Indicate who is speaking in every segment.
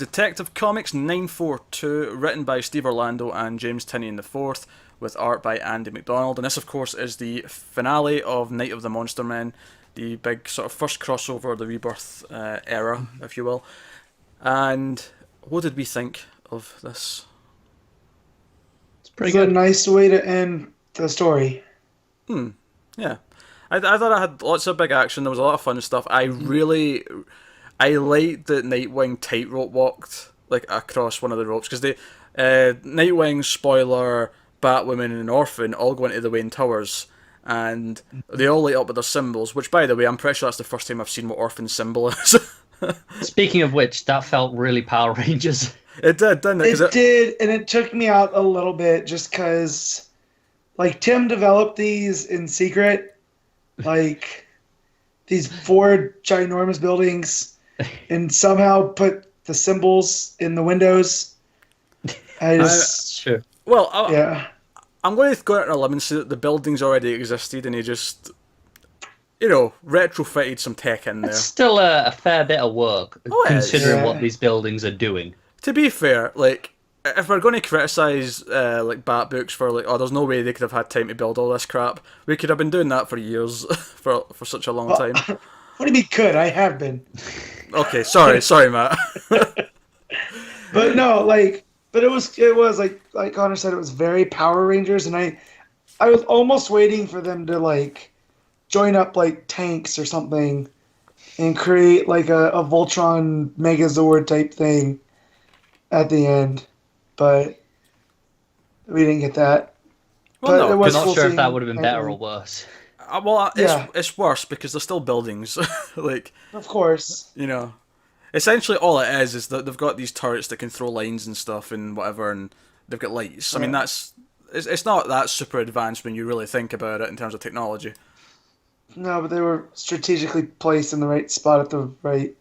Speaker 1: Detective Comics 942, written by Steve Orlando and James Tynion IV, with art by Andy McDonald. And this, of course, is the finale of Night of the Monster Men, the big sort of first crossover of the Rebirth era, if you will. And what did we think of this?
Speaker 2: It's pretty good. A nice way to end the story.
Speaker 1: Yeah. I thought it had lots of big action. There was a lot of fun stuff. I liked that Nightwing tightrope walked like across one of the ropes, because they Nightwing, Spoiler, Batwoman, and Orphan all go into the Wayne Towers, and they all light up with their symbols. Which, by the way, I'm pretty sure that's the first time I've seen what Orphan's symbol is.
Speaker 3: Speaking of which, that felt really Power Rangers.
Speaker 1: It did, didn't it?
Speaker 2: It did, and it took me out a little bit just because, like, Tim developed these in secret. Like, these 4 ginormous buildings, and somehow put the symbols in the windows.
Speaker 3: Sure.
Speaker 1: Well,
Speaker 2: yeah.
Speaker 1: I'm going to go out on a limb and say that the buildings already existed, and he just, retrofitted some tech in there.
Speaker 3: It's still a fair bit of work, considering what these buildings are doing.
Speaker 1: To be fair, like, if we're going to criticise like Bat books for like, there's no way they could have had time to build all this crap, we could have been doing that for years, for such a long time.
Speaker 2: What do you mean could? I have been.
Speaker 1: Okay, sorry, Matt.
Speaker 2: But no, but it was like Connor said, it was very Power Rangers, and I was almost waiting for them to like join up like tanks or something, and create like a Voltron Megazord type thing at the end. But we didn't get that.
Speaker 1: Well,
Speaker 3: I'm not sure if that would have been better or worse.
Speaker 1: It's worse because they're still buildings. Like,
Speaker 2: of course.
Speaker 1: Essentially all it is that they've got these turrets that can throw lines and stuff and whatever, and they've got lights. I mean, it's not that super advanced when you really think about it in terms of technology.
Speaker 2: No, but they were strategically placed in the right spot at the right...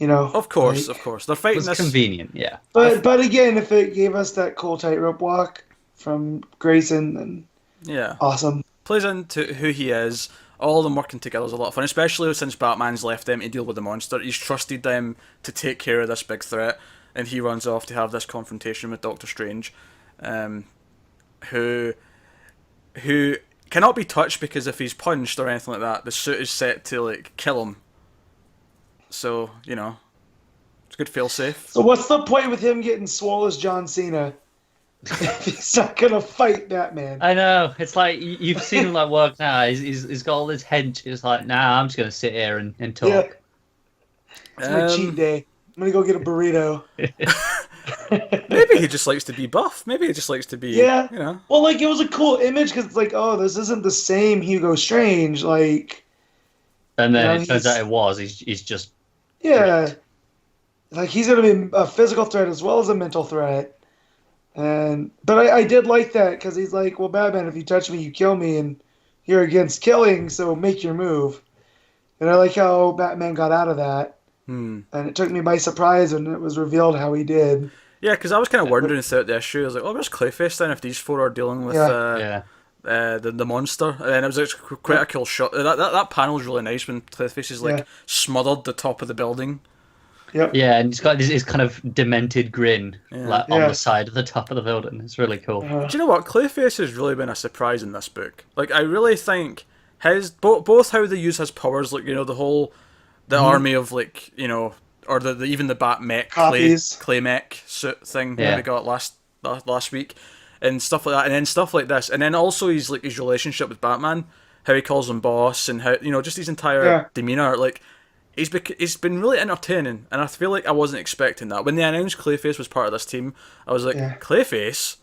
Speaker 1: Of course. They're fighting
Speaker 3: it's
Speaker 1: this...
Speaker 3: convenient, yeah.
Speaker 2: But again, if it gave us that cool tightrope walk from Grayson, then awesome.
Speaker 1: Plays into who he is. All of them working together is a lot of fun, especially since Batman's left them to deal with the monster. He's trusted them to take care of this big threat, and he runs off to have this confrontation with Doctor Strange, who cannot be touched because if he's punched or anything like that, the suit is set to like kill him. So, it's a good fail-safe.
Speaker 2: So what's the point with him getting swole as John Cena if he's not going to fight Batman?
Speaker 3: I know. It's like, you've seen him work now. He's got all this hench. It's like, nah, I'm just going to sit here and talk.
Speaker 2: Yeah. It's my cheat day. I'm going to go get a burrito.
Speaker 1: Maybe he just likes to be buff. Maybe he just likes to be,
Speaker 2: Yeah. Well, it was a cool image because it's like, this isn't the same Hugo Strange.
Speaker 3: And then it turns out it was. He's just...
Speaker 2: Yeah. Like, he's going to be a physical threat as well as a mental threat. But I did like that, because he's like, well, Batman, if you touch me, you kill me, and you're against killing, so make your move. And I like how Batman got out of that. And it took me by surprise when it was revealed how he did.
Speaker 1: Yeah, because I was kind of wondering throughout the issue, I was like, where's Clayface then if these 4 are dealing with the monster? And then it was quite a cool shot. That panel is really nice when Clayface is smothered the top of the building.
Speaker 2: Yep.
Speaker 3: Yeah, and he's got his kind of demented grin on the side of the top of the building. It's really cool.
Speaker 1: Do you know what? Clayface has really been a surprise in this book. Like, I really think both how they use his powers, like, the whole army of, like, or even the Bat mech clay mech suit thing that we got last week, and stuff like that, and then stuff like this, and then also his relationship with Batman, how he calls him boss, and how just his entire demeanor, like. He's been really entertaining, and I feel like I wasn't expecting that. When they announced Clayface was part of this team, I was like, Clayface?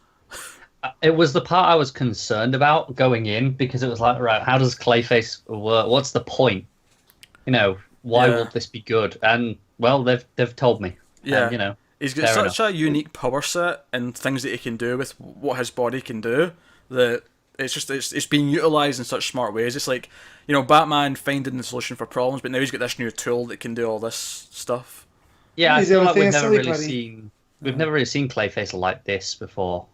Speaker 3: It was the part I was concerned about going in, because it was like, right, how does Clayface work? What's the point? Why will this be good? And, well, they've told me.
Speaker 1: Yeah.
Speaker 3: And,
Speaker 1: he's got such a unique power set and things that he can do with what his body can do that it's being utilised in such smart ways. It's like, Batman finding the solution for problems, but now he's got this new tool that can do all this stuff.
Speaker 3: Yeah, I feel like we've never really seen Clayface like this before.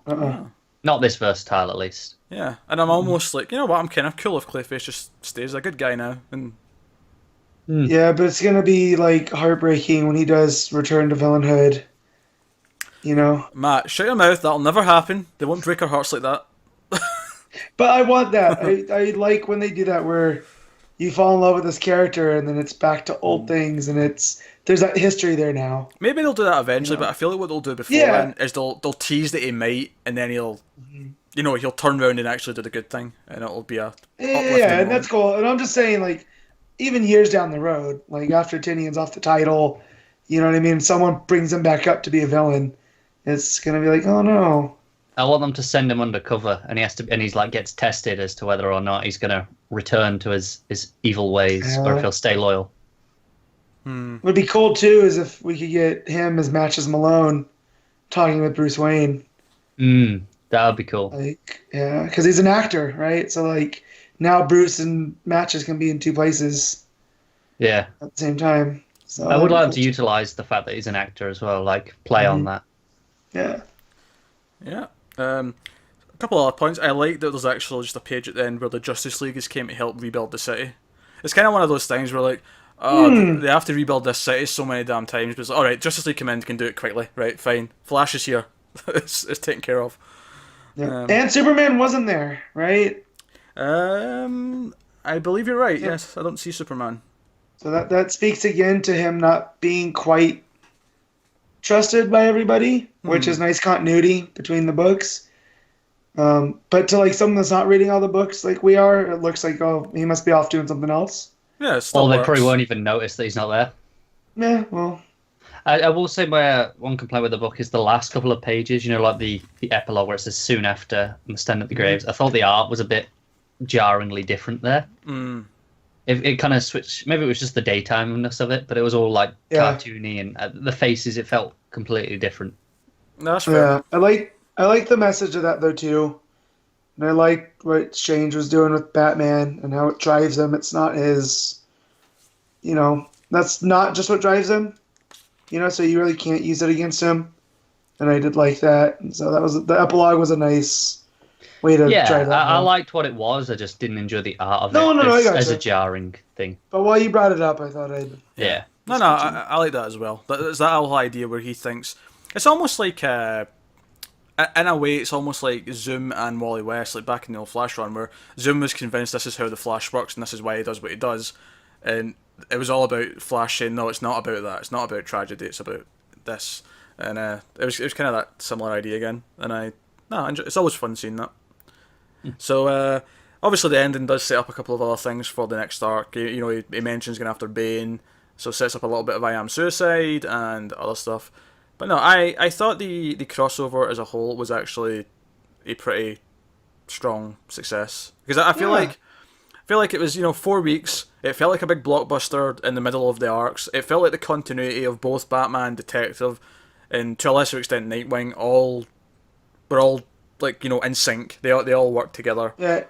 Speaker 3: Not this versatile, at least.
Speaker 1: Yeah, and I'm almost like, you know what, I'm kind of cool if Clayface just stays a good guy now. And
Speaker 2: Yeah, but it's gonna be like heartbreaking when he does return to villainhood. You know.
Speaker 1: Matt, shut your mouth. That'll never happen. They won't break our hearts like that.
Speaker 2: But I want that. I like when they do that where you fall in love with this character and then it's back to old things and there's that history there now.
Speaker 1: Maybe they'll do that eventually, but I feel like what they'll do before then is they'll tease that he might, and then he'll he'll turn around and actually do the good thing, and it'll be a
Speaker 2: Yeah, and that's cool. And I'm just saying, like, even years down the road, like after Tinian's off the title, you know what I mean? Someone brings him back up to be a villain. It's gonna be like, oh no.
Speaker 3: I want them to send him undercover, and he's like gets tested as to whether or not he's gonna return to his evil ways or if he'll stay loyal.
Speaker 2: Would be cool too is if we could get him as Matches Malone talking with Bruce Wayne.
Speaker 3: That would be cool.
Speaker 2: Like, yeah, because he's an actor, right? So like now Bruce and Matches can be in two places.
Speaker 3: Yeah.
Speaker 2: At the same time. So
Speaker 3: I would like to utilize the fact that he's an actor as well, like play on that.
Speaker 2: Yeah.
Speaker 1: Yeah. A couple of other points. I like that there's actually just a page at the end where the Justice League has came to help rebuild the city. It's kind of one of those things where like, they have to rebuild this city so many damn times. But it's like, all right, Justice League come in, can do it quickly, right? Fine. Flash is here. it's taken care of.
Speaker 2: Yeah. And Superman wasn't there, right?
Speaker 1: I believe you're right. Yes, I don't see Superman.
Speaker 2: So that speaks again to him not being quite trusted by everybody, which is nice continuity between the books. But to like someone that's not reading all the books like we are, it looks like, oh, he must be off doing something else.
Speaker 1: Yeah, it still
Speaker 3: they
Speaker 1: works.
Speaker 3: probably won't even notice that he's not there.
Speaker 2: Yeah, well,
Speaker 3: I will say my one complaint with the book is the last couple of pages, like the epilogue where it says soon after I'm standing at the graves. I thought the art was a bit jarringly different there. It kind of switched. Maybe it was just the daytimeness of it, but it was all like cartoony, and the faces, it felt completely different.
Speaker 1: No, that's fair.
Speaker 2: Yeah, I like the message of that though too, and I like what Strange was doing with Batman and how it drives him. It's not his, that's not just what drives him, So you really can't use it against him, and I did like that. And so the epilogue was a nice way to drive that.
Speaker 3: I liked what it was. I just didn't enjoy the art of
Speaker 2: it
Speaker 3: as a jarring thing.
Speaker 2: But while you brought it up, I thought I'd...
Speaker 3: Yeah.
Speaker 1: No, I like that as well. There's that whole idea where he thinks... It's almost like... in a way, it's almost like Zoom and Wally West, like back in the old Flash run, where Zoom was convinced this is how the Flash works and this is why he does what he does. And it was all about Flash saying, no, it's not about that. It's not about tragedy. It's about this. And it was kind of that similar idea again. And it's always fun seeing that. So, obviously the ending does set up a couple of other things for the next arc. He mentions going after Bane, so sets up a little bit of I Am Suicide and other stuff. But no, I thought the crossover as a whole was actually a pretty strong success. Because I feel like it was, 4 weeks. It felt like a big blockbuster in the middle of the arcs. It felt like the continuity of both Batman, Detective, and to a lesser extent Nightwing were all like, in sync. They all work together.
Speaker 2: Yeah,